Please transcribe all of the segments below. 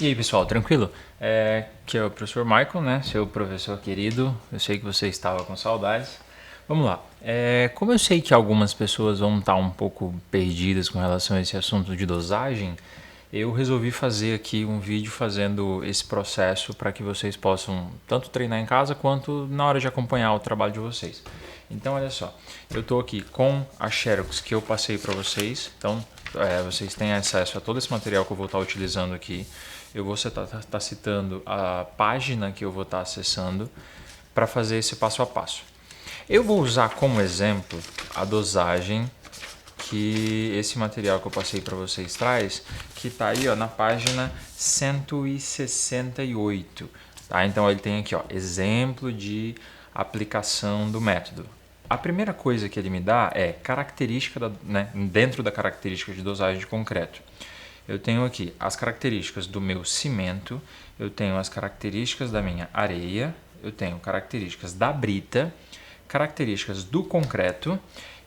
E aí pessoal, tranquilo? Aqui é o professor Michael, né? Seu professor querido. Eu sei que você estava com saudades. Vamos lá. Como eu sei que algumas pessoas vão estar um pouco perdidas com relação a esse assunto de dosagem, eu resolvi fazer aqui um vídeo fazendo esse processo para que vocês possam tanto treinar em casa quanto na hora de acompanhar o trabalho de vocês. Então olha só, eu estou aqui com a Xerox que eu passei para vocês. Então vocês têm acesso a todo esse material que eu vou estar utilizando aqui. Eu vou estar citando a página que eu vou estar acessando para fazer esse passo a passo. Eu vou usar como exemplo a dosagem que esse material que eu passei para vocês traz, que está aí ó, na página 168. Tá? Então ele tem aqui ó, exemplo de aplicação do método. A primeira coisa que ele me dá é característica, dentro da característica de dosagem de concreto. Eu tenho aqui as características do meu cimento, eu tenho as características da minha areia, eu tenho características da brita, características do concreto.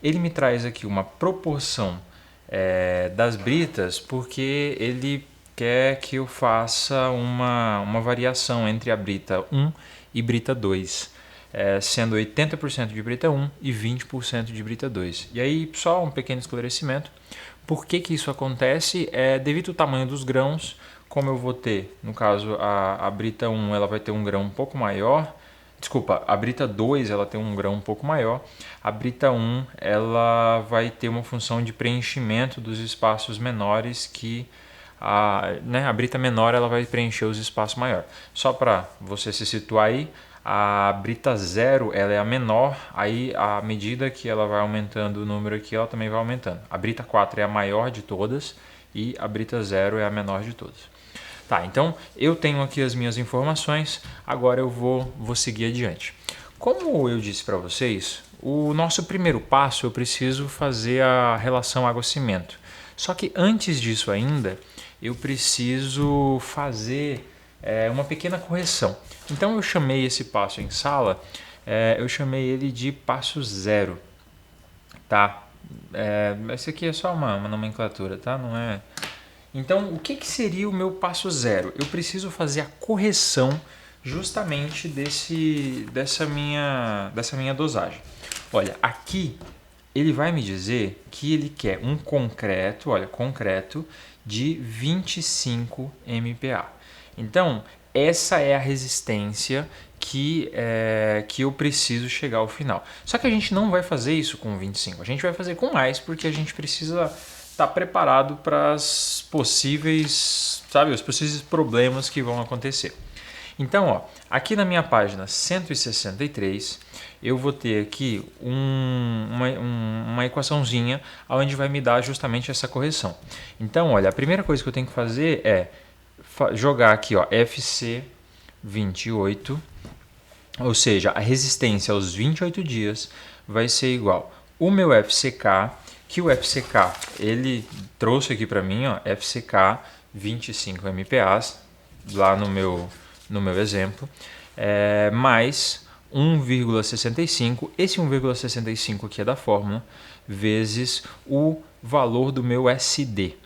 Ele me traz aqui uma proporção das britas porque ele quer que eu faça uma variação entre a brita 1 e brita 2. Sendo 80% de brita 1 e 20% de brita 2. E aí, só um pequeno esclarecimento. Por que isso acontece? Devido ao tamanho dos grãos, como eu vou ter, no caso, a brita 1 ela vai ter um grão um pouco maior, desculpa, a brita 2 ela tem um grão um pouco maior, a brita 1 ela vai ter uma função de preenchimento dos espaços menores que a brita menor ela vai preencher os espaços maiores. Só para você se situar aí, a brita 0 ela é a menor, aí à medida que ela vai aumentando o número aqui, ela também vai aumentando. A brita 4 é a maior de todas e a brita 0 é a menor de todas. Tá, então eu tenho aqui as minhas informações, agora eu vou seguir adiante. Como eu disse para vocês, o nosso primeiro passo eu preciso fazer a relação água-cimento. Só que antes disso ainda, eu preciso fazer uma pequena correção. Então eu chamei esse passo em sala, eu chamei ele de passo 0, tá? Esse aqui é só uma nomenclatura, tá? Não é... Então o que seria o meu passo 0? Eu preciso fazer a correção justamente dessa minha dosagem. Olha, aqui ele vai me dizer que ele quer um concreto, olha, concreto de 25 MPa. Então, essa é a resistência que eu preciso chegar ao final. Só que a gente não vai fazer isso com 25, a gente vai fazer com mais, porque a gente precisa estar preparado para os possíveis problemas que vão acontecer. Então, ó, aqui na minha página 163, eu vou ter aqui uma equaçãozinha onde vai me dar justamente essa correção. Então, olha, a primeira coisa que eu tenho que fazer é jogar aqui, ó, FC28, ou seja, a resistência aos 28 dias vai ser igual o meu FCK, que o FCK, ele trouxe aqui para mim, ó, FCK 25 MPa, lá no meu exemplo, mais 1,65, esse 1,65 aqui é da fórmula, vezes o valor do meu SD.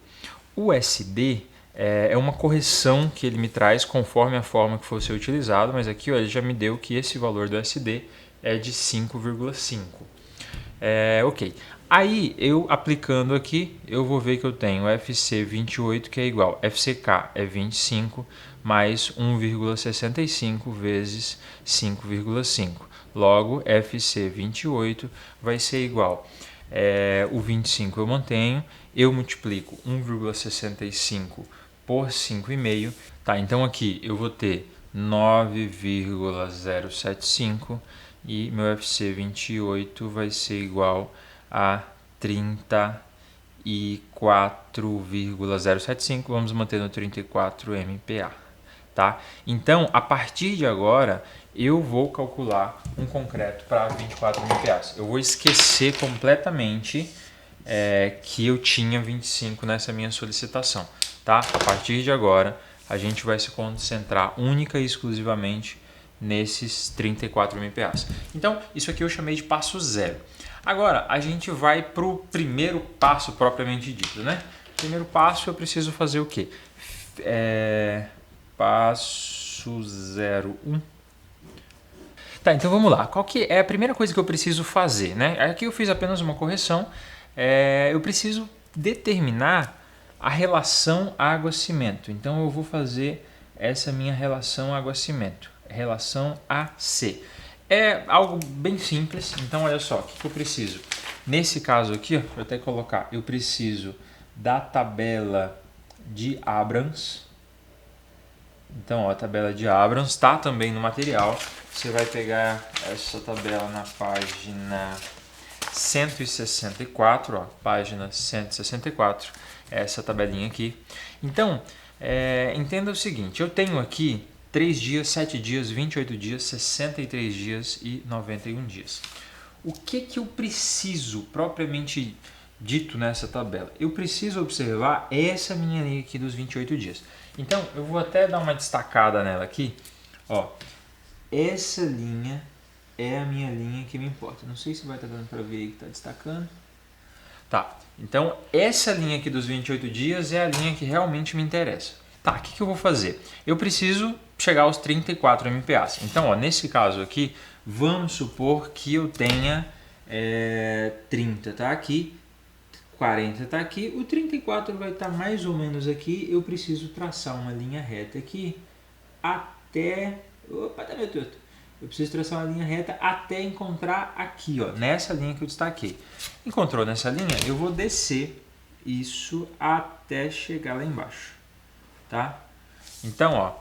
O SD é uma correção que ele me traz conforme a forma que for ser utilizado, mas aqui ó, ele já me deu que esse valor do SD é de 5,5. Ok. Aí eu aplicando aqui, eu vou ver que eu tenho FC28 que é igual, FCK é 25 mais 1,65 vezes 5,5. Logo, FC28 vai ser igual, o 25 eu mantenho, eu multiplico 1,65 por 5,5, tá? Então aqui eu vou ter 9,075 e meu FC28 vai ser igual a 34,075, vamos manter no 34 MPa, tá? Então, a partir de agora, eu vou calcular um concreto para 24 MPa. Eu vou esquecer completamente que eu tinha 25 nessa minha solicitação, tá? A partir de agora, a gente vai se concentrar única e exclusivamente nesses 34 MPa. Então, isso aqui eu chamei de passo 0. Agora, a gente vai para o primeiro passo propriamente dito, né? Primeiro passo, eu preciso fazer o quê? passo 01. Tá, então vamos lá. Qual que é a primeira coisa que eu preciso fazer, né? Aqui eu fiz apenas uma correção. Eu preciso determinar a relação água-cimento. Então eu vou fazer essa minha relação água-cimento. Relação AC. É algo bem simples. Então olha só, o que eu preciso? Nesse caso aqui, ó, vou até colocar, eu preciso da tabela de Abrams. Então, ó, a tabela de Abrams está também no material. Você vai pegar essa tabela na página 164, ó, página 164, essa tabelinha aqui. Então, entenda o seguinte, eu tenho aqui 3 dias, 7 dias, 28 dias, 63 dias e 91 dias. O que eu preciso, propriamente dito nessa tabela? Eu preciso observar essa minha linha aqui dos 28 dias. Então, eu vou até dar uma destacada nela aqui. Ó, essa linha é a minha linha que me importa. Não sei se vai estar dando para ver aí que está destacando. Tá, então essa linha aqui dos 28 dias é a linha que realmente me interessa. Tá, o que eu vou fazer? Eu preciso chegar aos 34 MPAs. Então, ó, nesse caso aqui, vamos supor que eu tenha 30 tá aqui, 40 está aqui, o 34 vai estar mais ou menos aqui. Eu preciso traçar uma linha reta aqui até... Opa, tá meio torto. Eu preciso traçar uma linha reta até encontrar aqui, ó, nessa linha que eu destaquei. Encontrou nessa linha, eu vou descer isso até chegar lá embaixo, tá? Então, ó,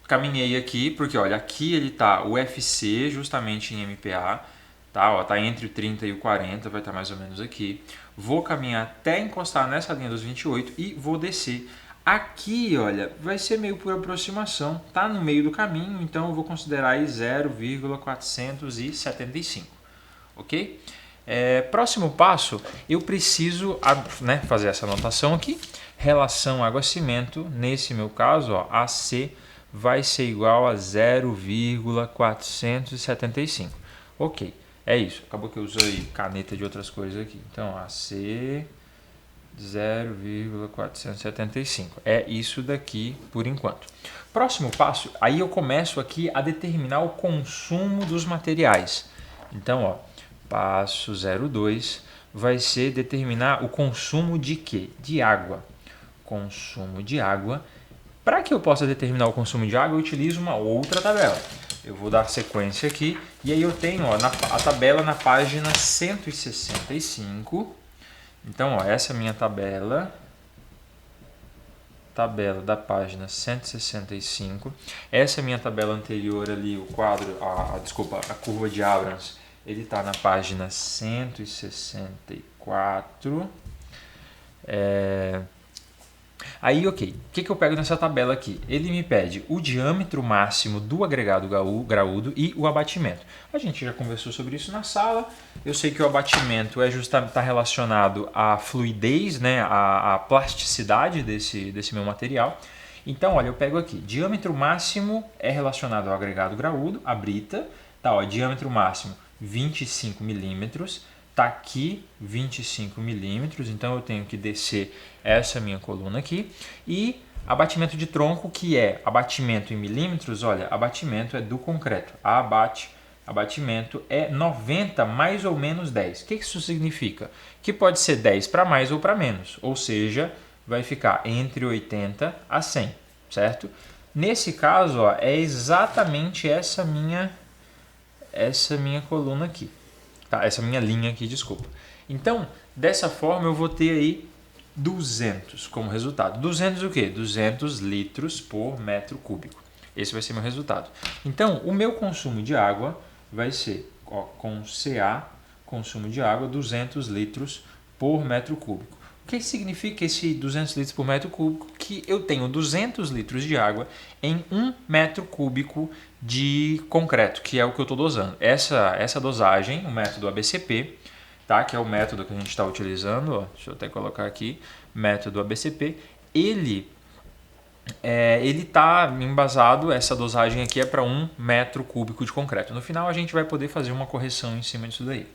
caminhei aqui, porque olha, aqui ele tá o FC justamente em MPa, tá? Ó, tá entre o 30 e o 40, vai estar mais ou menos aqui. Vou caminhar até encostar nessa linha dos 28 e vou descer. Aqui, olha, vai ser meio por aproximação, tá no meio do caminho, então eu vou considerar aí 0,475, ok? Próximo passo, eu preciso fazer essa anotação aqui, relação água-cimento, nesse meu caso, ó, AC vai ser igual a 0,475, ok, é isso, acabou que eu usei caneta de outras cores aqui, então AC... 0,475. É isso daqui por enquanto. Próximo passo, aí eu começo aqui a determinar o consumo dos materiais. Então, ó, passo 02 vai ser determinar o consumo de quê? De água. Consumo de água. Para que eu possa determinar o consumo de água, eu utilizo uma outra tabela. Eu vou dar sequência aqui e aí eu tenho, ó, a tabela na página 165. Então, ó, essa é a minha tabela da página 165. Essa é a minha tabela anterior ali, o quadro, a curva de Abrams, ele está na página 164. Aí, ok, o que eu pego nessa tabela aqui? Ele me pede o diâmetro máximo do agregado graúdo e o abatimento. A gente já conversou sobre isso na sala. Eu sei que o abatimento está relacionado à fluidez, né, à plasticidade desse meu material. Então, olha, eu pego aqui, diâmetro máximo é relacionado ao agregado graúdo, a brita, tá, ó, diâmetro máximo 25 milímetros. Está aqui 25 milímetros, então eu tenho que descer essa minha coluna aqui. E abatimento de tronco, que é abatimento em milímetros, olha, abatimento é do concreto. Abatimento é 90 mais ou menos 10. O que isso significa? Que pode ser 10 para mais ou para menos, ou seja, vai ficar entre 80 a 100, certo? Nesse caso, ó, é exatamente essa minha coluna aqui. Tá, essa minha linha aqui, desculpa. Então, dessa forma eu vou ter aí 200 como resultado. 200 o quê? 200 litros por metro cúbico. Esse vai ser meu resultado. Então, o meu consumo de água vai ser, ó, com CA, consumo de água, 200 litros por metro cúbico. O que significa esse 200 litros por metro cúbico? Que eu tenho 200 litros de água em 1 metro cúbico de concreto, que é o que eu estou dosando. Essa dosagem, o método ABCP, tá? Que é o método que a gente está utilizando, ó, deixa eu até colocar aqui, método ABCP, ele está embasado, essa dosagem aqui é para 1 metro cúbico de concreto. No final a gente vai poder fazer uma correção em cima disso daí.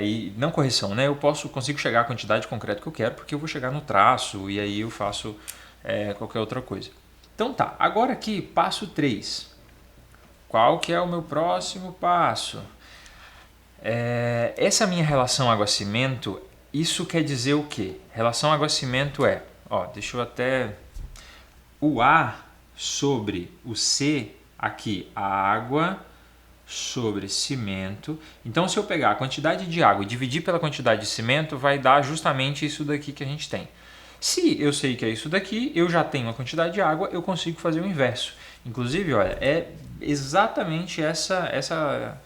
E não correção, né? Eu consigo chegar à quantidade de concreto que eu quero, porque eu vou chegar no traço e aí eu faço qualquer outra coisa. Então tá, agora aqui passo 3. Qual que é o meu próximo passo? Essa minha relação água-cimento, isso quer dizer o quê? Relação água-cimento é, deixa eu até... O A sobre o C, aqui, a água sobre cimento. Então, se eu pegar a quantidade de água e dividir pela quantidade de cimento, vai dar justamente isso daqui que a gente tem. Se eu sei que é isso daqui, eu já tenho a quantidade de água, eu consigo fazer o inverso. Inclusive, olha, é exatamente essa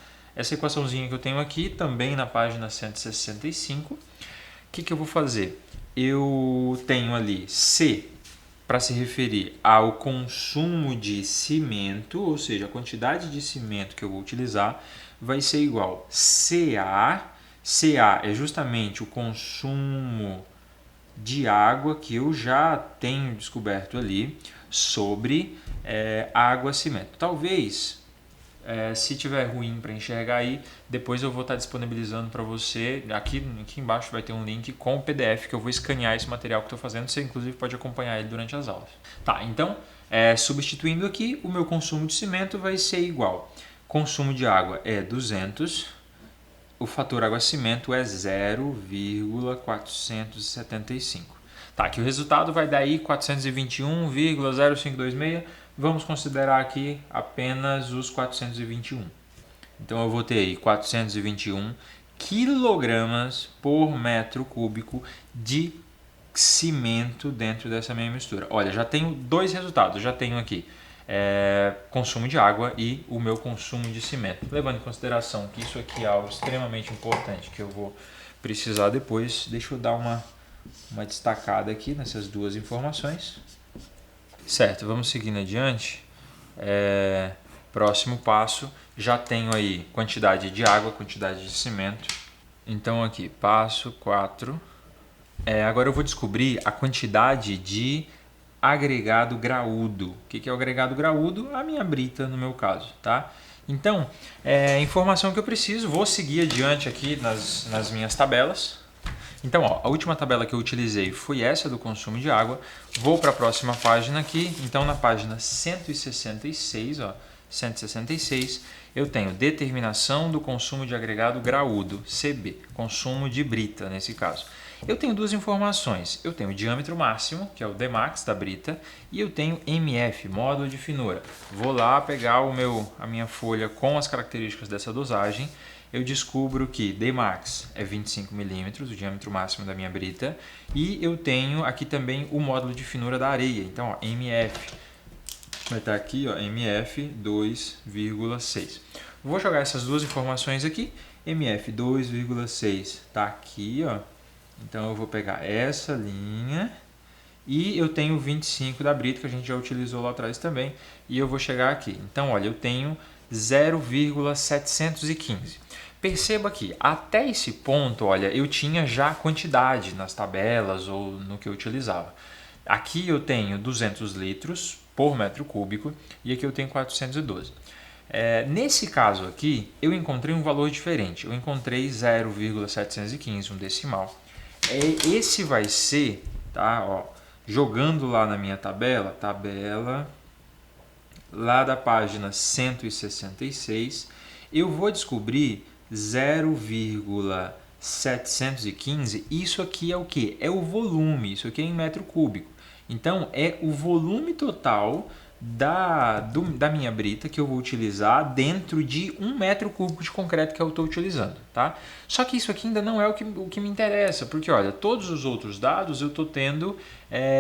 equaçãozinha que eu tenho aqui, também na página 165. O que eu vou fazer? Eu tenho ali C para se referir ao consumo de cimento, ou seja, a quantidade de cimento que eu vou utilizar vai ser igual CA. CA é justamente o consumo de água que eu já tenho descoberto ali sobre água-cimento. Talvez, se tiver ruim para enxergar aí, depois eu vou estar disponibilizando para você, aqui embaixo vai ter um link com o PDF que eu vou escanear esse material que estou fazendo, você inclusive pode acompanhar ele durante as aulas. Tá, então, substituindo aqui, o meu consumo de cimento vai ser igual. Consumo de água é 200, o fator água-cimento é 0,475. Tá, aqui o resultado vai dar aí 421,0526. Vamos considerar aqui apenas os 421. Então eu vou ter aí 421 quilogramas por metro cúbico de cimento dentro dessa minha mistura. Olha, já tenho dois resultados. Já tenho aqui consumo de água e o meu consumo de cimento. Levando em consideração que isso aqui é algo extremamente importante que eu vou precisar depois, deixa eu dar uma destacada aqui nessas duas informações. Certo, vamos seguindo adiante. Próximo passo, já tenho aí quantidade de água, quantidade de cimento. Então aqui, passo 4. Agora eu vou descobrir a quantidade de agregado graúdo. O que é o agregado graúdo? A minha brita, no meu caso, tá? Então, informação que eu preciso, vou seguir adiante aqui nas minhas tabelas. Então, a última tabela que eu utilizei foi essa do consumo de água. Vou para a próxima página aqui. Então, na página 166, 166, eu tenho determinação do consumo de agregado graúdo, CB, consumo de brita nesse caso. Eu tenho duas informações. Eu tenho o diâmetro máximo, que é o Dmax da brita, e eu tenho MF, módulo de finura. Vou lá pegar a minha folha com as características dessa dosagem. Eu descubro que Dmax é 25 milímetros, o diâmetro máximo da minha brita, e eu tenho aqui também o módulo de finura da areia. Então, MF vai estar aqui, MF 2,6. Vou jogar essas duas informações aqui. MF 2,6 está aqui, Então eu vou pegar essa linha e eu tenho 25 da brita, que a gente já utilizou lá atrás também, e eu vou chegar aqui. Então, olha, eu tenho 0,715. Perceba que até esse ponto, olha, eu tinha já quantidade nas tabelas ou no que eu utilizava. Aqui eu tenho 200 litros por metro cúbico e aqui eu tenho 412. Nesse caso aqui, eu encontrei um valor diferente. Eu encontrei 0,715, um decimal. Esse vai ser, tá? Jogando lá na minha tabela lá da página 166, eu vou descobrir 0,715, isso aqui é o que? É o volume, isso aqui é em metro cúbico. Então, é o volume total da minha brita que eu vou utilizar dentro de 1 metro cúbico de concreto que eu estou utilizando, tá? Só que isso aqui ainda não é o que me interessa, porque olha, todos os outros dados eu estou tendo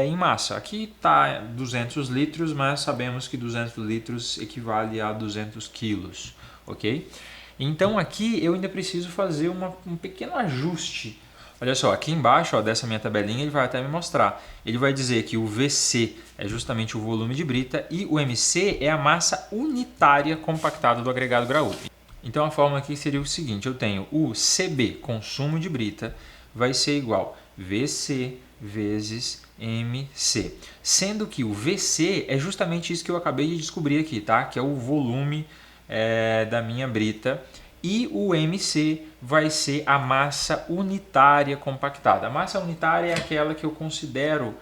em massa. Aqui está 200 litros, mas sabemos que 200 litros equivale a 200 quilos, ok? Então aqui eu ainda preciso fazer um pequeno ajuste. Olha só, aqui embaixo dessa minha tabelinha ele vai até me mostrar. Ele vai dizer que o VC é justamente o volume de brita e o MC é a massa unitária compactada do agregado graúdo. Então a fórmula aqui seria o seguinte, eu tenho o CB, consumo de brita, vai ser igual VC vezes MC. Sendo que o VC é justamente isso que eu acabei de descobrir aqui, tá? Que é o volume da minha brita. E o MC vai ser a massa unitária compactada. A massa unitária é aquela que eu considero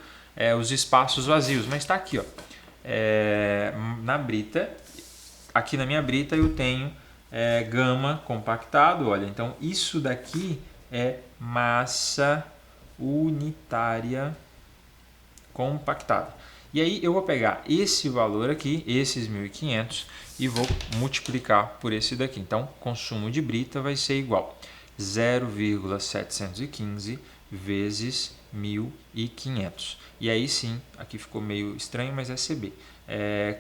os espaços vazios, mas está aqui, na brita. Aqui na minha brita eu tenho gama compactado, olha, então isso daqui é massa unitária compactada. E aí eu vou pegar esse valor aqui, esses 1.500, e vou multiplicar por esse daqui. Então, consumo de brita vai ser igual a 0,715 vezes 1.500. E aí sim, aqui ficou meio estranho, mas é CB.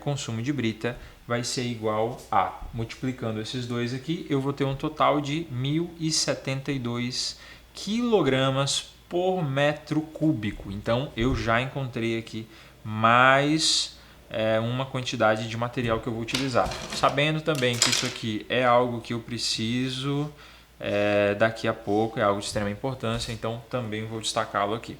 Consumo de brita vai ser igual a, multiplicando esses dois aqui, eu vou ter um total de 1.072 quilogramas por metro cúbico. Então, eu já encontrei aqui mais uma quantidade de material que eu vou utilizar. Sabendo também que isso aqui é algo que eu preciso daqui a pouco, é algo de extrema importância, então também vou destacá-lo aqui.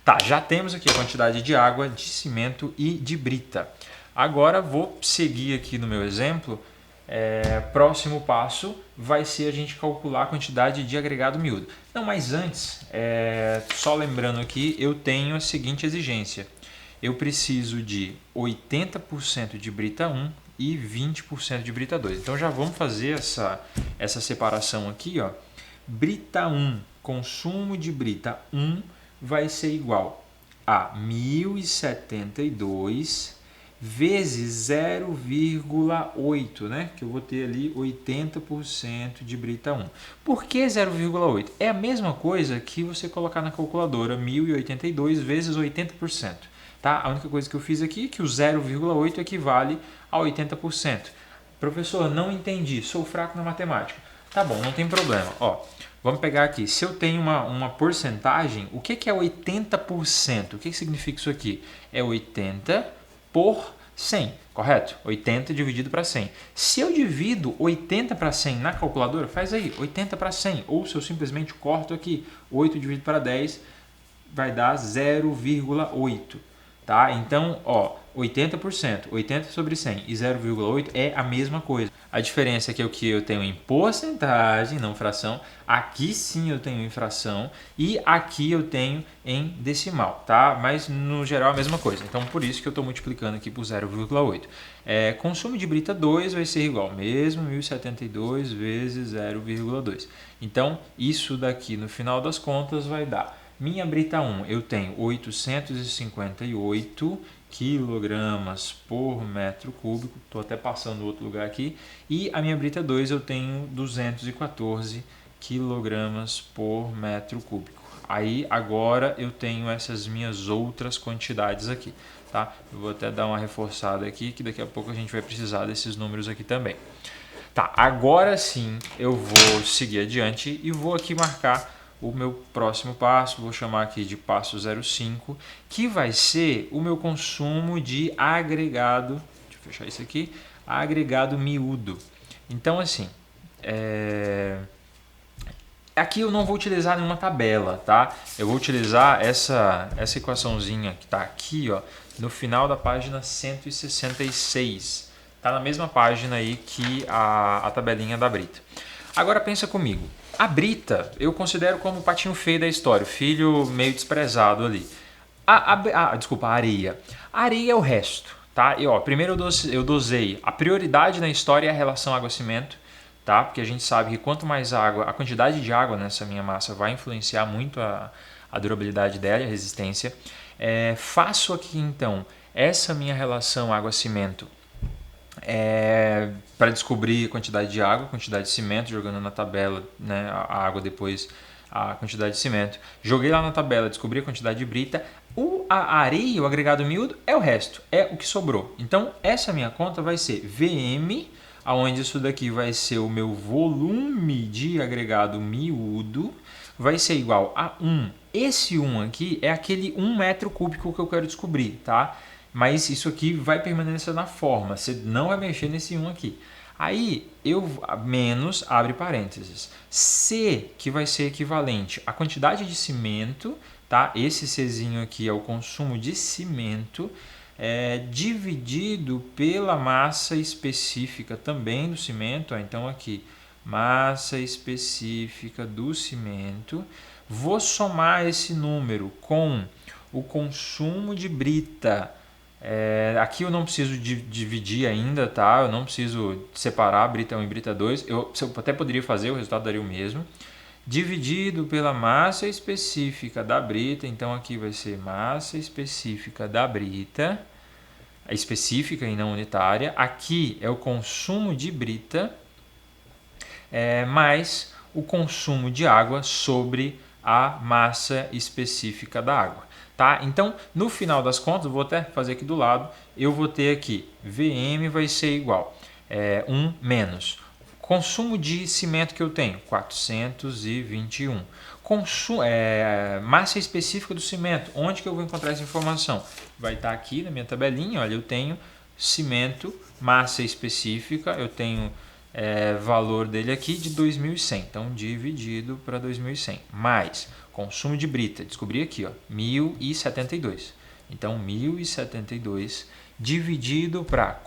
Tá, já temos aqui a quantidade de água, de cimento e de brita. Agora vou seguir aqui no meu exemplo. Próximo passo vai ser a gente calcular a quantidade de agregado miúdo. Não, mas antes, só lembrando aqui, eu tenho a seguinte exigência. Eu preciso de 80% de brita 1 e 20% de brita 2. Então já vamos fazer essa separação aqui, ó. Brita 1, consumo de brita 1 vai ser igual a 1.072 vezes 0,8, né? Que eu vou ter ali 80% de brita 1. Por que 0,8? É a mesma coisa que você colocar na calculadora 1.082 vezes 80%. Tá? A única coisa que eu fiz aqui é que o 0,8 equivale a 80%. Professor, não entendi, sou fraco na matemática. Tá bom, não tem problema. Ó, vamos pegar aqui, se eu tenho uma porcentagem, o que é 80%? O que significa isso aqui? É 80 por 100, correto? 80 dividido para 100. Se eu divido 80 para 100 na calculadora, faz aí, 80 para 100. Ou se eu simplesmente corto aqui, 8 dividido para 10, vai dar 0,8. Tá? Então, ó, 80%, 80 sobre 100 e 0,8 é a mesma coisa. A diferença é que o que eu tenho em porcentagem, não fração, aqui sim eu tenho em fração e aqui eu tenho em decimal, tá? Mas no geral é a mesma coisa. Então, por isso que eu estou multiplicando aqui por 0,8. Consumo de brita 2 vai ser igual mesmo 1.072 vezes 0,2. Então, isso daqui no final das contas vai dar. Minha brita 1 eu tenho 858 quilogramas por metro cúbico, estou até passando outro lugar aqui, e a minha brita 2 eu tenho 214 quilogramas por metro cúbico. Aí agora eu tenho essas minhas outras quantidades aqui, tá? Eu vou até dar uma reforçada aqui, que daqui a pouco a gente vai precisar desses números aqui também. Tá, agora sim eu vou seguir adiante e vou aqui marcar o meu próximo passo, vou chamar aqui de passo 05, que vai ser o meu consumo de agregado, deixa eu fechar isso aqui, agregado miúdo. Então assim, aqui eu não vou utilizar nenhuma tabela, tá? Eu vou utilizar essa equaçãozinha que está aqui, ó, no final da página 166. Tá na mesma página aí que a tabelinha da brita. Agora pensa comigo. A brita eu considero como o patinho feio da história, o filho meio desprezado ali. Desculpa, a areia. A areia é o resto, tá? E, ó, primeiro eu dosei. A prioridade na história é a relação água-cimento, tá? Porque a gente sabe que quanto mais água, a quantidade de água nessa minha massa vai influenciar muito a durabilidade dela e a resistência. Faço aqui então essa minha relação água-cimento para descobrir a quantidade de água, quantidade de cimento, jogando na tabela, né, a água depois a quantidade de cimento. Joguei lá na tabela, descobri a quantidade de brita. A areia, o agregado miúdo, é o resto, é o que sobrou. Então, essa minha conta vai ser VM, onde isso daqui vai ser o meu volume de agregado miúdo, vai ser igual a 1. Esse 1 aqui é aquele 1 metro cúbico que eu quero descobrir, tá? Mas isso aqui vai permanecer na forma, você não vai mexer nesse 1 aqui. Aí, menos, abre parênteses, C, que vai ser equivalente à quantidade de cimento, tá? Esse Czinho aqui é o consumo de cimento, dividido pela massa específica também do cimento. Então, aqui, massa específica do cimento. Vou somar esse número com o consumo de brita Aqui eu não preciso dividir ainda, tá? Eu não preciso separar brita 1 e brita 2. Eu até poderia fazer, o resultado daria o mesmo. Dividido pela massa específica da brita, então aqui vai ser massa específica da brita, específica e não unitária. Aqui é o consumo de brita, mais o consumo de água sobre a massa específica da água. Tá? Então, no final das contas, vou até fazer aqui do lado, eu vou ter aqui, Vm vai ser igual 1 menos consumo de cimento que eu tenho, 421. Massa específica do cimento, onde que eu vou encontrar essa informação? Vai estar aqui na minha tabelinha, olha, eu tenho cimento, massa específica, eu tenho valor dele aqui de 2.100, então dividido para 2.100, mais consumo de brita, descobri aqui, ó, 1.072, então 1.072 dividido para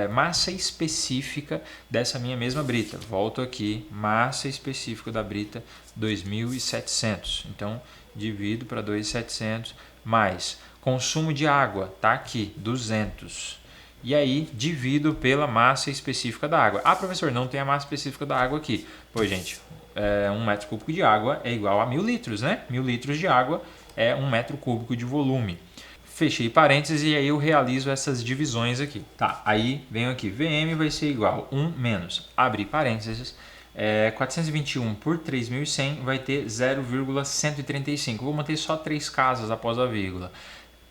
massa específica dessa minha mesma brita. Volto aqui, massa específica da brita 2.700. Então, divido para 2.700 mais consumo de água, tá aqui, 200. E aí, divido pela massa específica da água. Ah, professor, não tem a massa específica da água aqui. Pois, gente, 1 metro cúbico de água é igual a 1.000 litros, né? 1.000 litros de água é 1 metro cúbico de volume. Fechei parênteses e aí eu realizo essas divisões aqui. Tá, aí venho aqui, Vm vai ser igual 1 menos, abrir parênteses, 421 por 3.100 vai ter 0,135. Vou manter só 3 casas após a vírgula.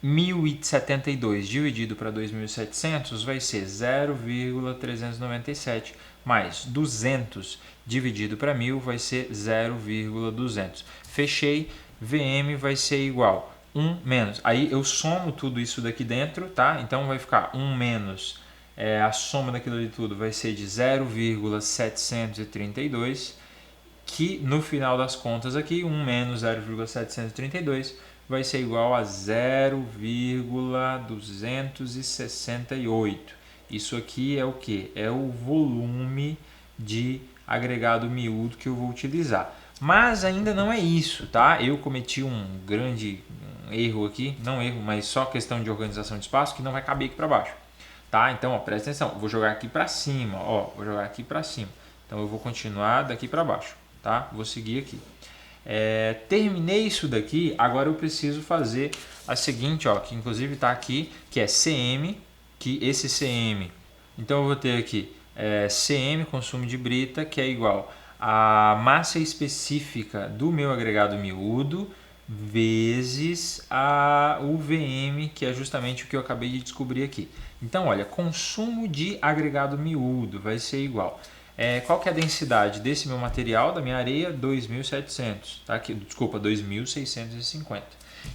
1.072 dividido para 2.700 vai ser 0,397 mais 200 dividido para 1.000 vai ser 0,200. Fechei, Vm vai ser igual 1 menos, aí eu somo tudo isso daqui dentro, tá? Então vai ficar 1 menos, a soma daquilo de tudo vai ser de 0,732, que no final das contas aqui, 1 menos 0,732 vai ser igual a 0,268. Isso aqui é o que? É o volume de agregado miúdo que eu vou utilizar. Mas ainda não é isso, tá? Eu cometi um grande erro aqui, não erro, mas só questão de organização de espaço que não vai caber aqui para baixo, tá? Então, ó, presta atenção, eu vou jogar aqui para cima, ó, vou jogar aqui para cima. Então, eu vou continuar daqui para baixo, tá? Vou seguir aqui. Terminei isso daqui, agora eu preciso fazer a seguinte, ó, que inclusive está aqui, que é CM, que esse CM, então eu vou ter aqui CM, consumo de brita, que é igual a massa específica do meu agregado miúdo vezes o VM, que é justamente o que eu acabei de descobrir aqui. Então, olha, consumo de agregado miúdo vai ser igual. Qual que é a densidade desse meu material, da minha areia? 2.700, tá? Desculpa, 2.650.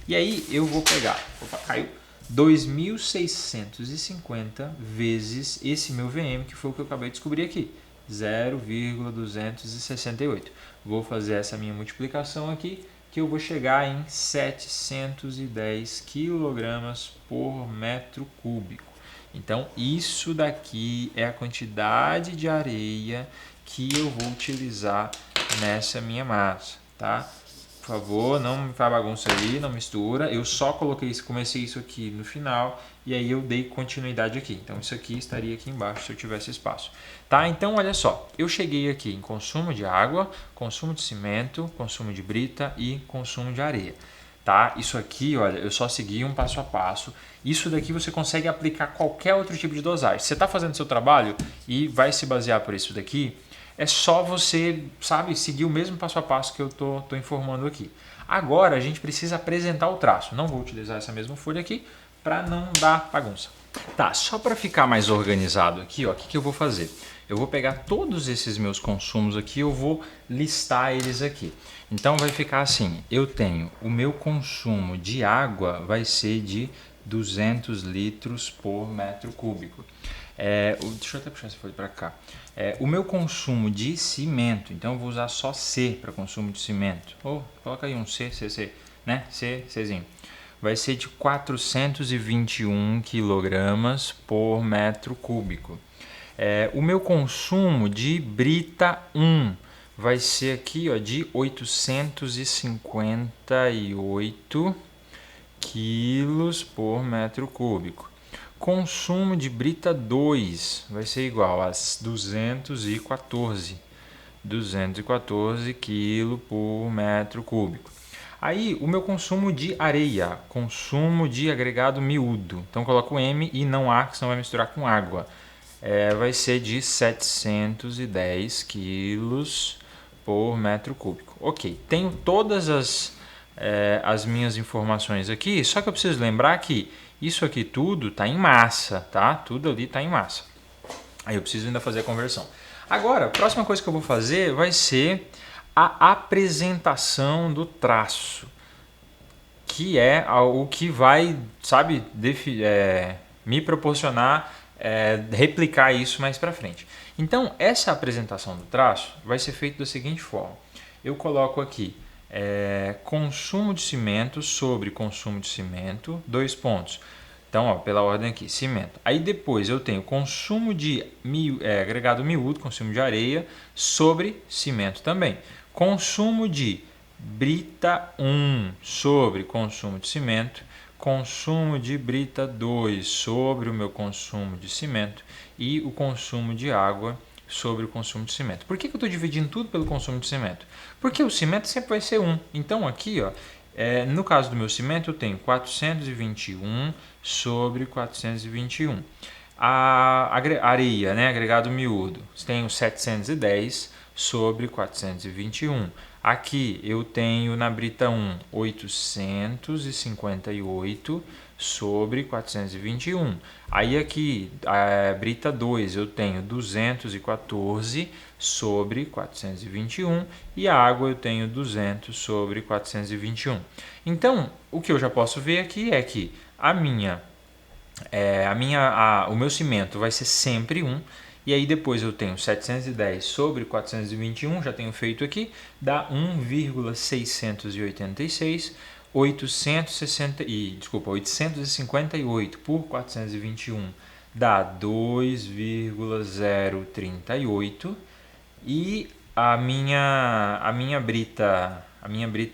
E aí eu vou pegar, opa, caiu, 2.650 vezes esse meu VM, que foi o que eu acabei de descobrir aqui, 0,268. Vou fazer essa minha multiplicação aqui, que eu vou chegar em 710 kg por metro cúbico. Então, isso daqui é a quantidade de areia que eu vou utilizar nessa minha massa, tá? Por favor, não me faz bagunça aí, não mistura. Eu só comecei isso aqui no final e aí eu dei continuidade aqui. Então, isso aqui estaria aqui embaixo se eu tivesse espaço. Tá? Então, olha só. Eu cheguei aqui em consumo de água, consumo de cimento, consumo de brita e consumo de areia. Tá? Isso aqui, olha, eu só segui um passo a passo. Isso daqui você consegue aplicar qualquer outro tipo de dosagem. Você está fazendo seu trabalho e vai se basear por isso daqui, é só você, sabe, seguir o mesmo passo a passo que eu tô informando aqui. Agora a gente precisa apresentar o traço. Não vou utilizar essa mesma folha aqui para não dar bagunça. Tá, só para ficar mais organizado aqui, ó, o que eu vou fazer? Eu vou pegar todos esses meus consumos aqui, eu vou listar eles aqui. Então vai ficar assim, eu tenho o meu consumo de água vai ser de 200 litros por metro cúbico. Deixa eu até puxar essa folha para cá. O meu consumo de cimento, então eu vou usar só C para consumo de cimento. Coloca aí um C, né? Czinho. Vai ser de 421 kg por metro cúbico. O meu consumo de brita 1 vai ser aqui, ó, de 858 quilos por metro cúbico. Consumo de brita 2 vai ser igual a 214 kg por metro cúbico. Aí o meu consumo de areia, consumo de agregado miúdo, então coloco M e não A, que senão vai misturar com água, vai ser de 710 quilos por metro cúbico. Ok, tenho todas as minhas informações aqui, só que eu preciso lembrar que isso aqui tudo está em massa, tá? Tudo ali está em massa. Aí eu preciso ainda fazer a conversão. Agora, a próxima coisa que eu vou fazer vai ser a apresentação do traço, que é o que vai, sabe, me proporcionar replicar isso mais para frente. Então, essa apresentação do traço vai ser feita da seguinte forma. Eu coloco aqui consumo de cimento sobre consumo de cimento, 2 pontos. Então, ó, pela ordem aqui, cimento. Aí depois eu tenho consumo de agregado miúdo, consumo de areia, sobre cimento também. Consumo de brita 1 sobre consumo de cimento, consumo de brita 2 sobre o meu consumo de cimento e o consumo de água sobre o consumo de cimento. Por que eu estou dividindo tudo pelo consumo de cimento? Porque o cimento sempre vai ser 1. Então aqui, ó, no caso do meu cimento, eu tenho 421 sobre 421. A areia, né, agregado miúdo, tenho 710 sobre 421. Aqui eu tenho na brita 1 858 sobre 421. Aí aqui a brita 2 eu tenho 214 sobre 421 e a água eu tenho 200 sobre 421. Então, o que eu já posso ver aqui é que o meu cimento vai ser sempre 1. E aí depois eu tenho 710 sobre 421, já tenho feito aqui, dá 1,686, 858 por 421 dá 2,038 e a minha brita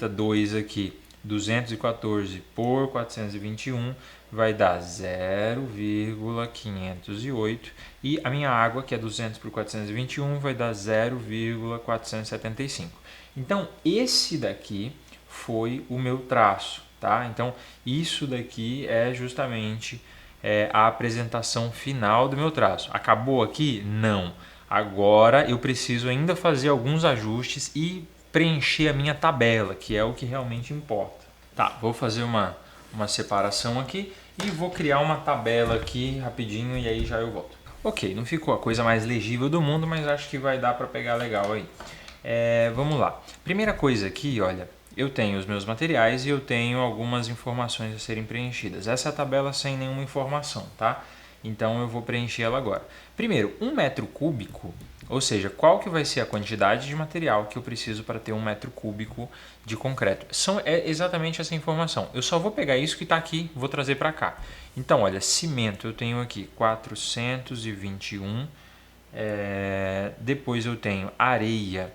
2 aqui, 214 por 421 vai dar 0,508 e a minha água, que é 200 por 421, vai dar 0,475. Então, esse daqui foi o meu traço, tá? Então, isso daqui é justamente a apresentação final do meu traço. Acabou aqui? Não. Agora eu preciso ainda fazer alguns ajustes e preencher a minha tabela, que é o que realmente importa. Tá, vou fazer uma separação aqui e vou criar uma tabela aqui rapidinho e aí já eu volto. Ok, não ficou a coisa mais legível do mundo, mas acho que vai dar para pegar legal aí. Vamos lá. Primeira coisa aqui, olha, eu tenho os meus materiais e eu tenho algumas informações a serem preenchidas. Essa é a tabela sem nenhuma informação, tá? Então eu vou preencher ela agora. Primeiro, 1 metro cúbico, ou seja, qual que vai ser a quantidade de material que eu preciso para ter 1 metro cúbico de concreto. É exatamente essa informação. Eu só vou pegar isso que está aqui, vou trazer para cá. Então, olha, cimento eu tenho aqui 421, depois eu tenho areia,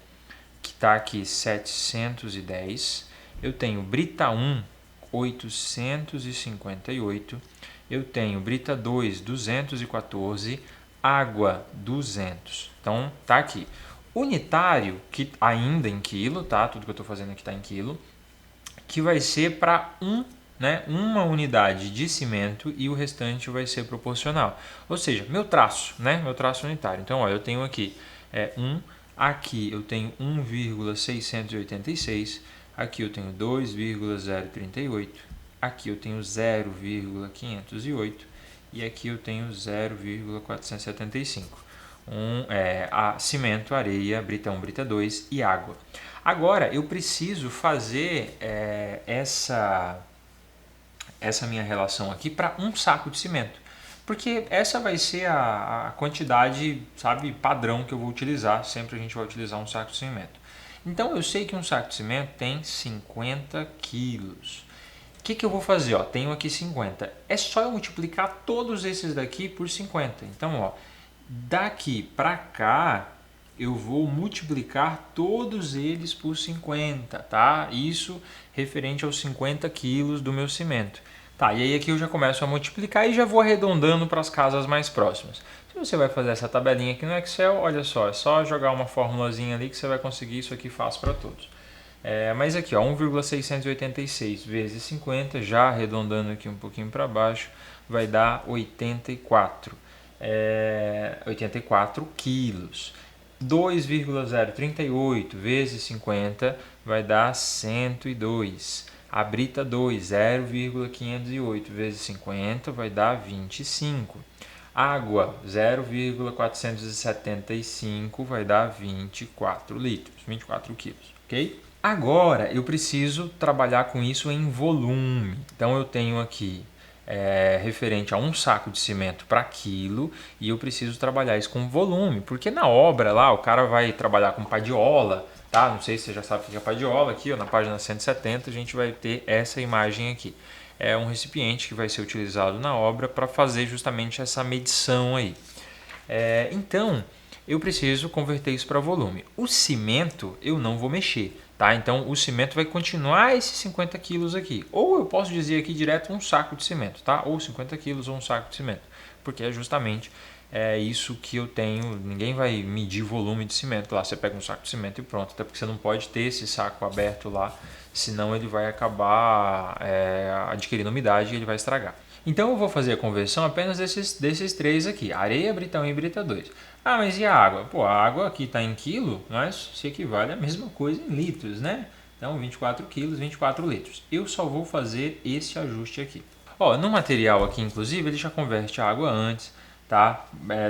que está aqui 710, eu tenho brita 1, 858, eu tenho brita 2, 214, água 200. Então tá aqui. Unitário, que ainda em quilo, tá? Tudo que eu estou fazendo aqui está em quilo, que vai ser para uma unidade de cimento e o restante vai ser proporcional. Ou seja, meu traço, né? Meu traço unitário. Então, olha, eu tenho aqui 1, aqui eu tenho 1,686, aqui eu tenho 2,038, aqui eu tenho 0,508 e aqui eu tenho 0,475. Cimento, areia, brita 1, brita 2 e água. Agora eu preciso fazer essa minha relação aqui para um saco de cimento, porque essa vai ser a quantidade, sabe, padrão que eu vou utilizar. Sempre a gente vai utilizar um saco de cimento. Então eu sei que um saco de cimento tem 50 quilos. O que eu vou fazer? Ó, tenho aqui 50. É só eu multiplicar todos esses daqui por 50. Então, ó, daqui para cá eu vou multiplicar todos eles por 50, tá? Isso referente aos 50 quilos do meu cimento. Tá, e aí aqui eu já começo a multiplicar e já vou arredondando para as casas mais próximas. Se você vai fazer essa tabelinha aqui no Excel, olha só, é só jogar uma formulazinha ali que você vai conseguir isso aqui fácil para todos. Mas aqui, ó, 1,686 vezes 50, já arredondando aqui um pouquinho para baixo, vai dar 84 quilos. 2,038 vezes 50 vai dar 102. A brita 2, 0,508 vezes 50 vai dar 25. Água, 0,475 vai dar 24 litros, 24 quilos, ok? Agora eu preciso trabalhar com isso em volume. Então eu tenho aqui referente a um saco de cimento para quilo e eu preciso trabalhar isso com volume, porque na obra lá o cara vai trabalhar com padiola, tá? Não sei se você já sabe o que é padiola, aqui ó, na página 170 a gente vai ter essa imagem aqui. É um recipiente que vai ser utilizado na obra para fazer justamente essa medição aí. Então eu preciso converter isso para volume. O cimento eu não vou mexer, tá? Então o cimento vai continuar esses 50 quilos aqui. Ou eu posso dizer aqui direto um saco de cimento, tá? Ou 50 quilos ou um saco de cimento. Porque é justamente isso que eu tenho. Ninguém vai medir volume de cimento lá. Você pega um saco de cimento e pronto. Até porque você não pode ter esse saco aberto lá, senão ele vai acabar adquirindo umidade e ele vai estragar. Então eu vou fazer a conversão apenas desses três aqui, areia, brita 1 e brita 2. Ah, mas e a água? Pô, a água aqui está em quilo, mas se equivale à mesma coisa em litros, né? Então 24 quilos, 24 litros. Eu só vou fazer esse ajuste aqui. Ó, no material aqui, inclusive, ele já converte a água antes, tá?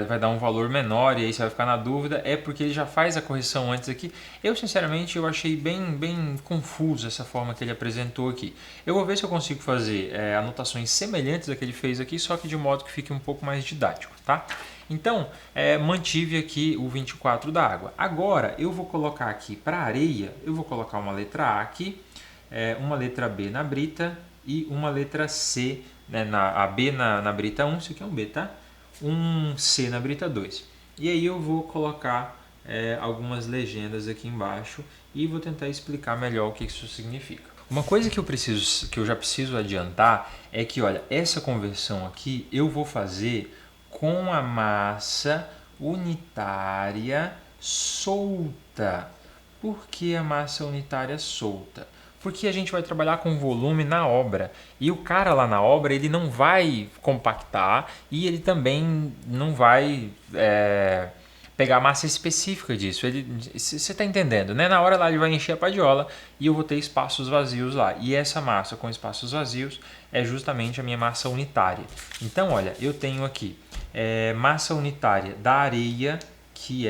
Vai dar um valor menor e aí você vai ficar na dúvida, é porque ele já faz a correção antes aqui. Eu, sinceramente, eu achei bem confuso essa forma que ele apresentou aqui. Eu vou ver se eu consigo fazer anotações semelhantes a que ele fez aqui, só que de modo que fique um pouco mais didático, tá? Então, mantive aqui o 24 da água. Agora, eu vou colocar aqui para areia, eu vou colocar uma letra A aqui, uma letra B na brita e uma letra C, né, a B na brita 1, isso aqui é um B, tá? Um C na brita 2. E aí eu vou colocar algumas legendas aqui embaixo e vou tentar explicar melhor o que isso significa. Uma coisa que eu já preciso adiantar é que, olha, essa conversão aqui eu vou fazer com a massa unitária solta. Por que a massa unitária solta? Porque a gente vai trabalhar com volume na obra e o cara lá na obra ele não vai compactar e ele também não vai pegar a massa específica disso. Você está entendendo, né? Na hora lá ele vai encher a padiola e eu vou ter espaços vazios lá. E essa massa com espaços vazios é justamente a minha massa unitária. Então, olha, eu tenho aqui massa unitária da areia, que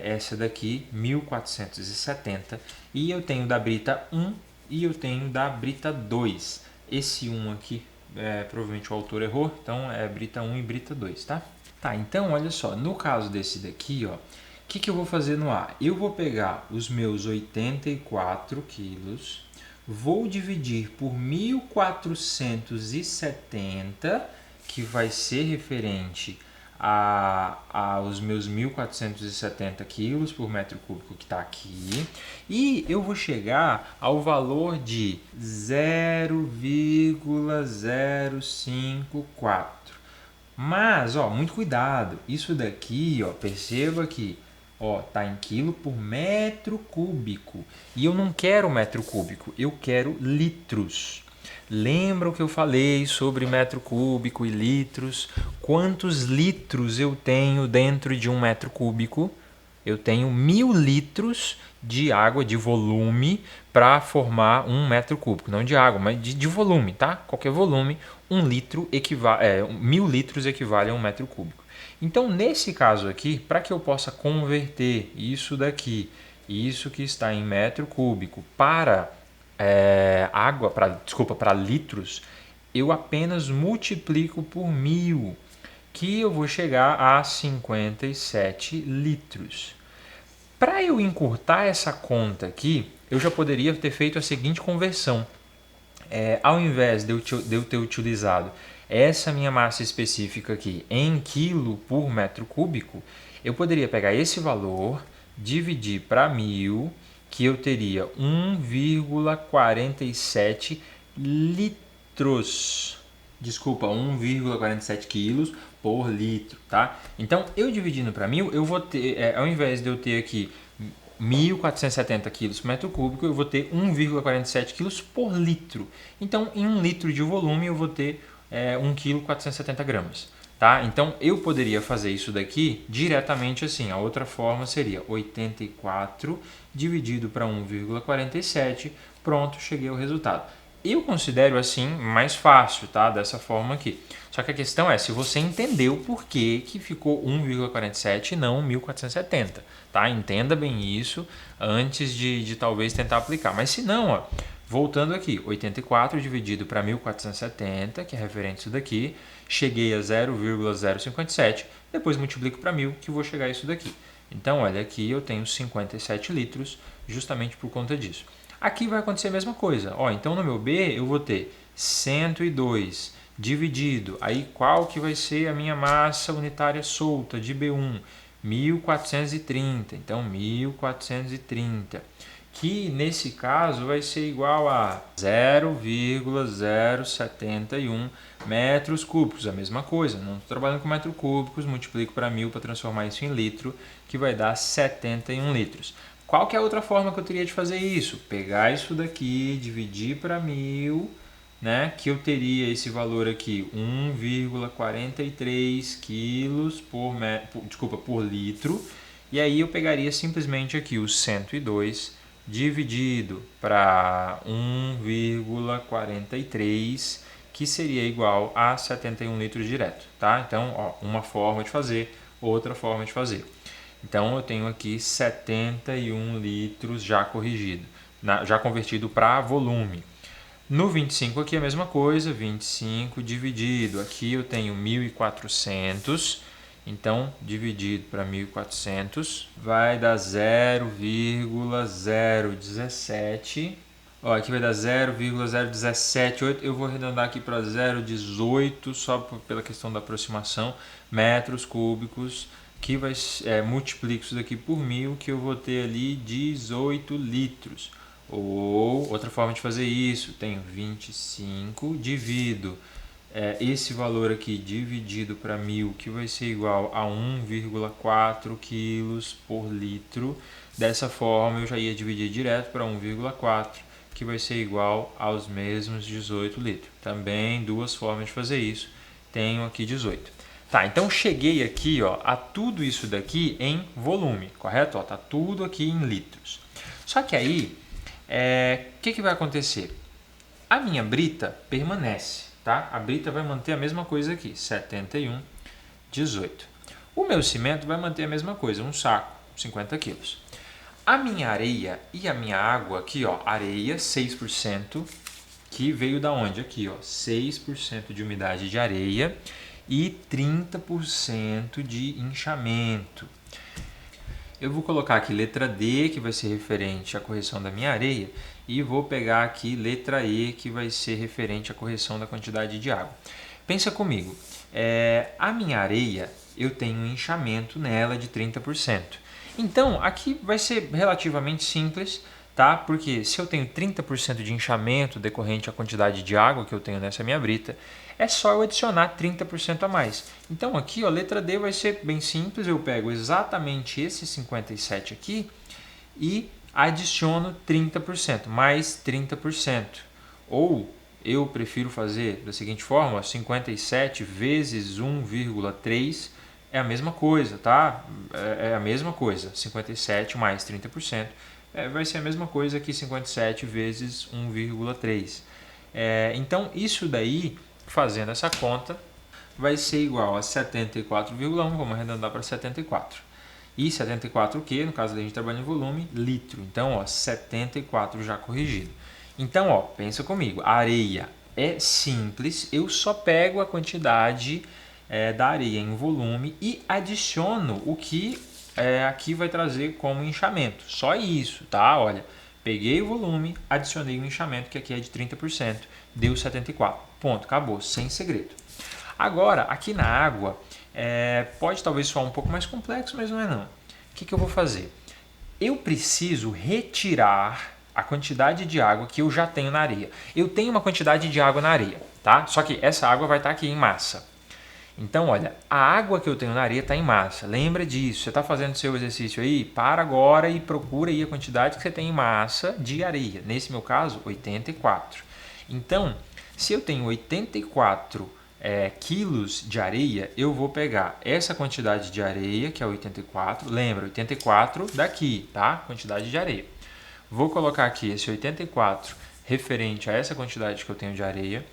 essa daqui, 1470, e eu tenho da brita 1 e eu tenho da brita 2. Esse 1 aqui, provavelmente o autor errou, então é brita 1 e brita 2, tá? Tá, então olha só, no caso desse daqui, ó, o que eu vou fazer no A? Eu vou pegar os meus 84 quilos, vou dividir por 1470, que vai ser referente aos meus 1470 quilos por metro cúbico que está aqui, e eu vou chegar ao valor de 0,054. Mas, ó, muito cuidado, isso daqui, ó, perceba que tá em quilo por metro cúbico, e eu não quero metro cúbico, eu quero litros. Lembra o que eu falei sobre metro cúbico e litros? Quantos litros eu tenho dentro de um metro cúbico? Eu tenho 1000 litros de água, de volume, para formar um metro cúbico. Não de água, mas de volume, tá? Qualquer volume, 1000 litros equivale a um metro cúbico. Então, nesse caso aqui, para que eu possa converter isso daqui, isso que está em metro cúbico, para para litros, eu apenas multiplico por 1000, que eu vou chegar a 57 litros. Para eu encurtar essa conta aqui, eu já poderia ter feito a seguinte conversão. Ao invés de eu ter utilizado essa minha massa específica aqui em quilo por metro cúbico, eu poderia pegar esse valor, dividir para 1.000, que eu teria 1,47 litros. Desculpa, 1,47 quilos por litro, tá? Então, eu dividindo para 1.000, eu vou ter, ao invés de eu ter aqui 1.470 quilos por metro cúbico, eu vou ter 1,47 quilos por litro. Então, em 1 litro de volume, eu vou ter 1,470 gramas. Tá? Então, eu poderia fazer isso daqui diretamente assim. A outra forma seria 84 dividido para 1,47. Pronto, cheguei ao resultado. Eu considero assim mais fácil, tá? Dessa forma aqui. Só que a questão é se você entendeu por que ficou 1,47 e não 1.470, tá? Entenda bem isso antes de talvez tentar aplicar. Mas se não, ó, voltando aqui, 84 dividido para 1.470, que é referente a isso daqui, cheguei a 0,057, depois multiplico para 1.000, que vou chegar a isso daqui. Então, olha, aqui eu tenho 57 litros, justamente por conta disso. Aqui vai acontecer a mesma coisa. Ó, então, no meu B, eu vou ter 102 dividido. Aí, qual que vai ser a minha massa unitária solta de B1? 1.430. Então, 1.430. Que, nesse caso, vai ser igual a 0,071 metros cúbicos. A mesma coisa. Não estou trabalhando com metros cúbicos, multiplico para 1.000 para transformar isso em litro, que vai dar 71 litros. Qual que é a outra forma que eu teria de fazer isso? Pegar isso daqui, dividir para 1.000, né? Que eu teria esse valor aqui, 1,43 quilos por litro. E aí eu pegaria simplesmente aqui o 102 dividido para 1,43, que seria igual a 71 litros direto, tá? Então, ó, uma forma de fazer, outra forma de fazer. Então, eu tenho aqui 71 litros já corrigido, já convertido para volume. No 25 aqui é a mesma coisa, 25 dividido. Aqui eu tenho 1.400, então dividido para 1.400 vai dar 0,017. Ó, aqui vai dar 0,0178. Eu vou arredondar aqui para 0,18 só pela questão da aproximação, metros cúbicos, que vai multiplico isso daqui por 1.000, que eu vou ter ali 18 litros. Ou outra forma de fazer isso, tenho 25 divido esse valor aqui dividido para 1.000, que vai ser igual a 1,4 quilos por litro. Dessa forma eu já ia dividir direto para 1,4, que vai ser igual aos mesmos 18 litros. Também duas formas de fazer isso, tenho aqui 18. Tá, então cheguei aqui, ó, a tudo isso daqui em volume, correto? Ó, tá tudo aqui em litros. Só que aí, que vai acontecer? A minha brita permanece, tá? A brita vai manter a mesma coisa aqui, 71, 18. O meu cimento vai manter a mesma coisa, um saco, 50 quilos. A minha areia e a minha água aqui, ó, areia 6%, que veio da onde? Aqui, ó, 6% de umidade de areia e 30% de inchamento. Eu vou colocar aqui letra D, que vai ser referente à correção da minha areia, e vou pegar aqui letra E, que vai ser referente à correção da quantidade de água. Pensa comigo, a minha areia, eu tenho um inchamento nela de 30%. Então, aqui vai ser relativamente simples, tá? Porque se eu tenho 30% de inchamento decorrente à quantidade de água que eu tenho nessa minha brita, é só eu adicionar 30% a mais. Então aqui, ó, a letra D vai ser bem simples, eu pego exatamente esse 57 aqui e adiciono 30%, mais 30%. Ou eu prefiro fazer da seguinte forma, 57 vezes 1,3 é a mesma coisa, tá? É a mesma coisa, 57 mais 30%. Vai ser a mesma coisa que 57 vezes 1,3. Então, isso daí, fazendo essa conta, vai ser igual a 74,1, vamos arredondar para 74. E 74 o quê? No caso da gente trabalhar em volume, litro. Então, ó, 74 já corrigido. Então, ó, pensa comigo, a areia é simples, eu só pego a quantidade da areia em volume e adiciono o que aqui vai trazer como inchamento. Só isso, tá? Olha, peguei o volume, adicionei o inchamento, que aqui é de 30%, deu 74. Ponto, acabou, sem segredo. Agora, aqui na água, pode talvez soar um pouco mais complexo, mas não é não. O que eu vou fazer? Eu preciso retirar a quantidade de água que eu já tenho na areia. Eu tenho uma quantidade de água na areia, tá? Só que essa água vai estar aqui em massa. Então, olha, a água que eu tenho na areia está em massa. Lembra disso. Você está fazendo seu exercício aí? Para agora e procura aí a quantidade que você tem em massa de areia. Nesse meu caso, 84. Então, se eu tenho 84 quilos de areia, eu vou pegar essa quantidade de areia, que é 84. Lembra, 84 daqui, tá? Quantidade de areia. Vou colocar aqui esse 84 referente a essa quantidade que eu tenho de areia.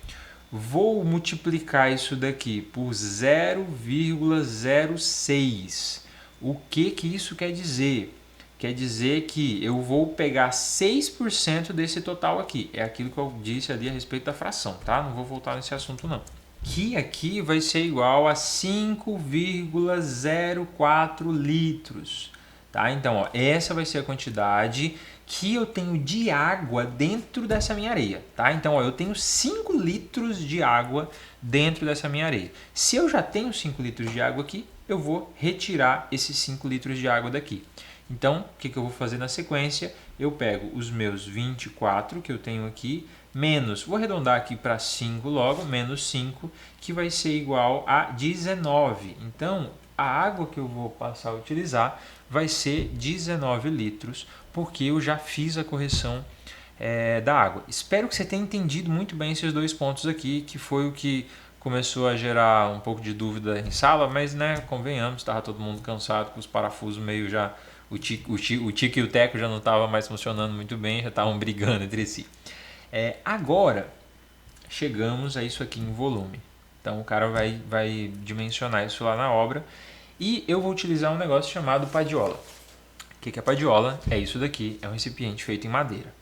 Vou multiplicar isso daqui por 0,06. O que isso quer dizer? Quer dizer que eu vou pegar 6% desse total aqui. É aquilo que eu disse ali a respeito da fração, tá? Não vou voltar nesse assunto não. Que aqui vai ser igual a 5,04 litros. Tá? Então, ó, essa vai ser a quantidade que eu tenho de água dentro dessa minha areia. Tá? Então, ó, eu tenho 5 litros de água dentro dessa minha areia. Se eu já tenho 5 litros de água aqui, eu vou retirar esses 5 litros de água daqui. Então, o que eu vou fazer na sequência? Eu pego os meus 24 que eu tenho aqui, menos, vou arredondar aqui para 5 logo, menos 5, que vai ser igual a 19. Então, a água que eu vou passar a utilizar vai ser 19 litros, porque eu já fiz a correção da água. Espero que você tenha entendido muito bem esses dois pontos aqui, que foi o que começou a gerar um pouco de dúvida em sala, mas né, convenhamos, estava todo mundo cansado, com os parafusos meio já, o tique e o teco já não estavam mais funcionando muito bem, já estavam brigando entre si. Agora, chegamos a isso aqui em volume. Então, o cara vai dimensionar isso lá na obra e eu vou utilizar um negócio chamado padiola. O que é padiola? É isso daqui, é um recipiente feito em madeira.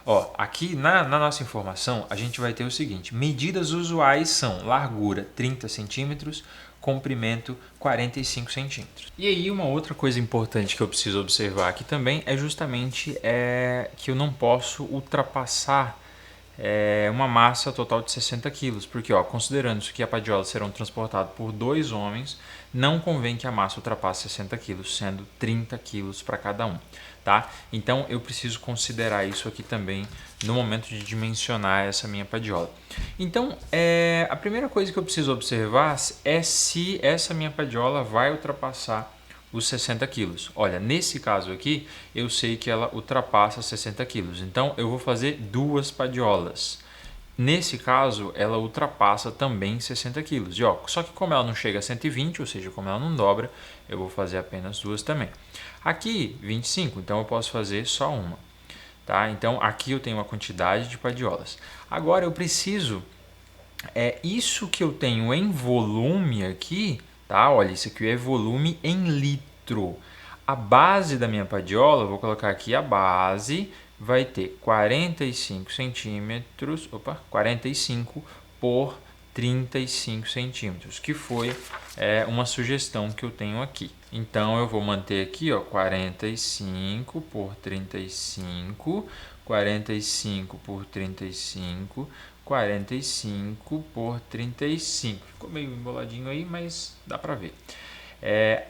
Ó, aqui na nossa informação, a gente vai ter o seguinte: medidas usuais são largura 30 centímetros, comprimento 45 centímetros. E aí uma outra coisa importante que eu preciso observar aqui também é justamente que eu não posso ultrapassar uma massa total de 60 quilos, porque ó, considerando que a padiola serão transportadas por 2 homens, não convém que a massa ultrapasse 60 quilos, sendo 30 quilos para cada um. Tá? Então eu preciso considerar isso aqui também no momento de dimensionar essa minha padiola. Então a primeira coisa que eu preciso observar é se essa minha padiola vai ultrapassar os 60 quilos. Olha, nesse caso aqui, eu sei que ela ultrapassa 60 quilos. Então, eu vou fazer 2 padiolas. Nesse caso, ela ultrapassa também 60 quilos. E, ó, só que como ela não chega a 120, ou seja, como ela não dobra, eu vou fazer apenas 2 também. Aqui, 25, então eu posso fazer só uma. Tá? Então, aqui eu tenho uma quantidade de padiolas. Agora, eu preciso... isso que eu tenho em volume aqui... Tá? Olha, isso aqui é volume em litro. A base da minha padiola, vou colocar aqui a base, vai ter 45 centímetros, 45 por 35 centímetros, que foi uma sugestão que eu tenho aqui. Então, eu vou manter aqui, ó, 45 por 35, 45 por 35, 45 por 35. Ficou meio emboladinho aí, mas dá para ver.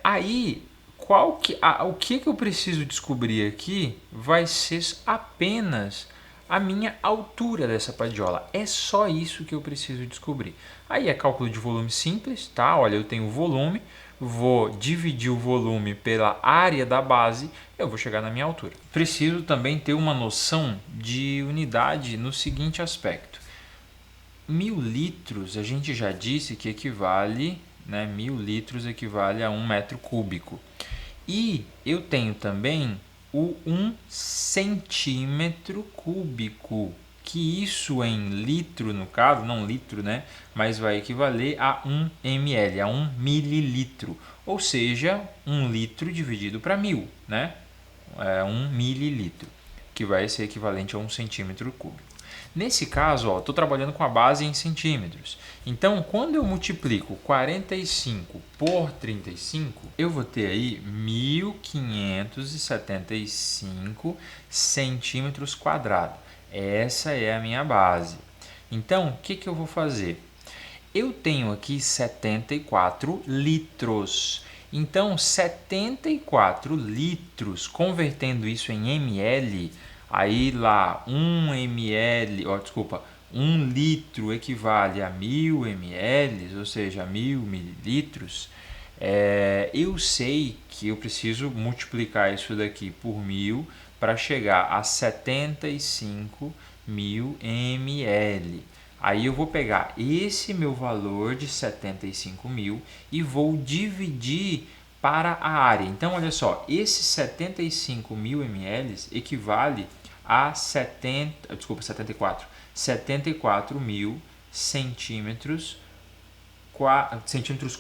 Aí, o que eu preciso descobrir aqui vai ser apenas a minha altura dessa padiola. É só isso que eu preciso descobrir. Aí é cálculo de volume simples, tá? Olha, eu tenho o volume, vou dividir o volume pela área da base, eu vou chegar na minha altura. Preciso também ter uma noção de unidade no seguinte aspecto. 1000 litros, a gente já disse que equivale, né, 1000 litros equivale a 1 metro cúbico. E eu tenho também o 1 centímetro cúbico, que isso em litro, no caso, não litro, né, mas vai equivaler a 1 ml, a 1 mililitro. Ou seja, 1 litro dividido para 1000, né, 1 mililitro, que vai ser equivalente a 1 centímetro cúbico. Nesse caso, estou trabalhando com a base em centímetros. Então, quando eu multiplico 45 por 35, eu vou ter aí 1575 centímetros quadrados. Essa é a minha base. Então, o que eu vou fazer? Eu tenho aqui 74 litros. Então, 74 litros, convertendo isso em ml, aí lá 1 ml, desculpa, 1 litro equivale a 1000 ml, ou seja, 1000 mililitros. Eu sei que eu preciso multiplicar isso daqui por 1000 para chegar a 75 mil ml. Aí eu vou pegar esse meu valor de 75 mil e vou dividir para a área. Então, olha só, esse 75 mil ml equivale a 74 mil centímetros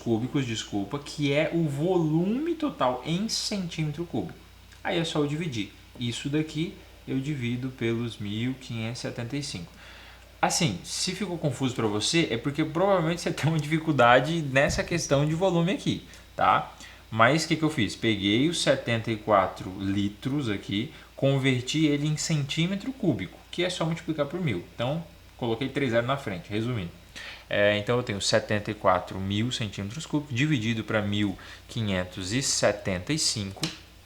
cúbicos, desculpa, que é o volume total em centímetro cúbico. Aí é só eu dividir. Isso daqui eu divido pelos 1575. Assim, se ficou confuso para você, é porque provavelmente você tem uma dificuldade nessa questão de volume aqui, tá? Mas o que eu fiz? Peguei os 74 litros aqui, converti ele em centímetro cúbico, que é só multiplicar por 1000. Então, coloquei 3 zeros na frente, resumindo. Então, eu tenho 74 mil centímetros cúbicos dividido para 1575,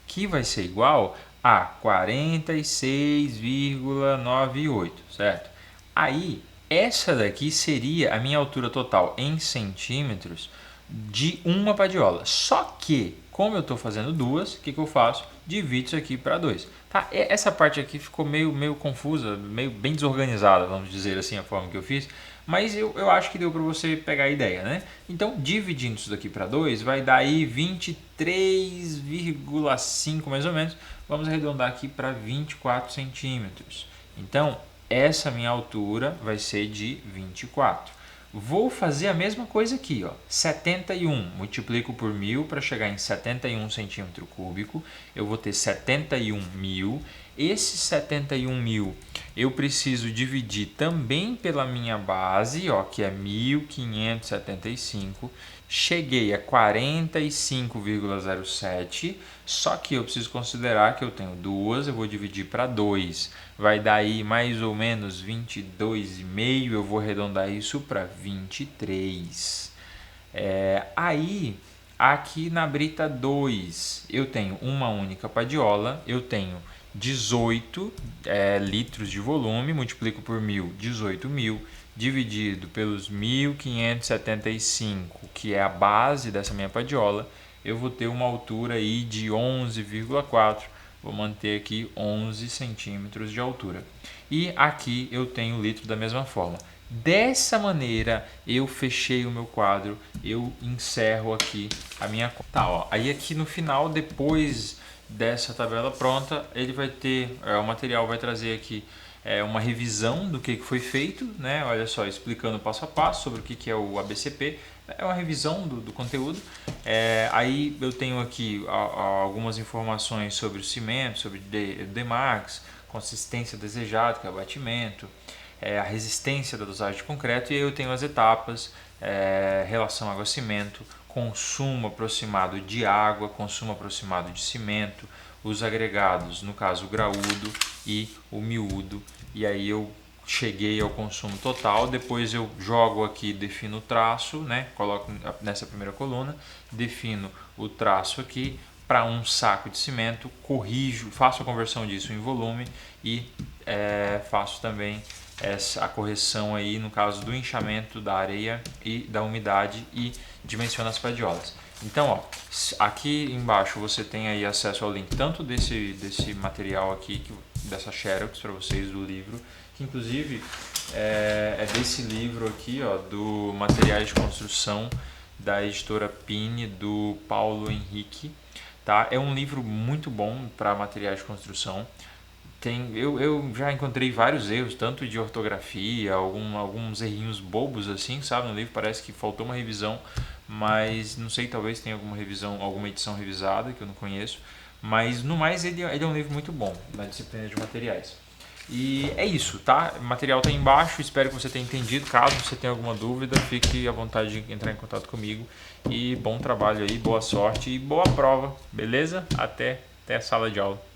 que vai ser igual a 46,98, certo? Aí, essa daqui seria a minha altura total em centímetros de uma padiola. Só que, como eu estou fazendo duas, o que eu faço? Divido isso aqui para 2. Tá? Essa parte aqui ficou meio confusa, bem desorganizada, vamos dizer assim, a forma que eu fiz. Mas eu acho que deu para você pegar a ideia, né? Então, dividindo isso daqui para 2, vai dar aí 23,5 mais ou menos. Vamos arredondar aqui para 24 centímetros. Então, essa minha altura vai ser de 24. Vou fazer a mesma coisa aqui, ó. 71, multiplico por 1000 para chegar em 71 centímetro cúbico. Eu vou ter 71 mil. Esse 71 mil eu preciso dividir também pela minha base, ó, que é 1575. Cheguei a 45,07, só que eu preciso considerar que eu tenho duas, eu vou dividir para 2, vai dar aí mais ou menos 22,5, eu vou arredondar isso para 23. Aí, aqui na brita 2, eu tenho uma única padiola, eu tenho 18 litros de volume, multiplico por 1000, 18 mil, dividido pelos 1575, que é a base dessa minha padiola, eu vou ter uma altura aí de 11,4, vou manter aqui 11 centímetros de altura. E aqui eu tenho o litro da mesma forma. Dessa maneira eu fechei o meu quadro, eu encerro aqui a minha conta. Tá, ó, aí aqui no final, depois dessa tabela pronta, ele vai ter, o material vai trazer aqui uma revisão do que foi feito, né? Olha só, explicando passo a passo sobre o que é o ABCP, é uma revisão do conteúdo. Aí eu tenho aqui algumas informações sobre o cimento, sobre Dmax, consistência desejada, que é o abatimento, a resistência da dosagem de concreto, e aí eu tenho as etapas, relação água-cimento, consumo aproximado de água, consumo aproximado de cimento, os agregados, no caso o graúdo e o miúdo, e aí eu cheguei ao consumo total. Depois eu jogo aqui, defino o traço, né? Coloco nessa primeira coluna, defino o traço aqui para um saco de cimento, corrijo, faço a conversão disso em volume e faço também a correção aí no caso do inchamento da areia e da umidade e dimensiono as padiolas. Então, ó, aqui embaixo você tem aí acesso ao link tanto desse material aqui, dessa xerox para vocês do livro, que inclusive é desse livro aqui, ó, do Materiais de Construção da editora Pini, do Paulo Henrique, tá? É um livro muito bom para materiais de construção. Eu já encontrei vários erros, tanto de ortografia, alguns errinhos bobos assim, sabe? No livro parece que faltou uma revisão, mas não sei, talvez tenha alguma revisão, alguma edição revisada que eu não conheço. Mas no mais ele é um livro muito bom na disciplina de materiais. E é isso, tá? O material tá aí embaixo, espero que você tenha entendido. Caso você tenha alguma dúvida, fique à vontade de entrar em contato comigo. E bom trabalho aí, boa sorte e boa prova, beleza? Até a sala de aula.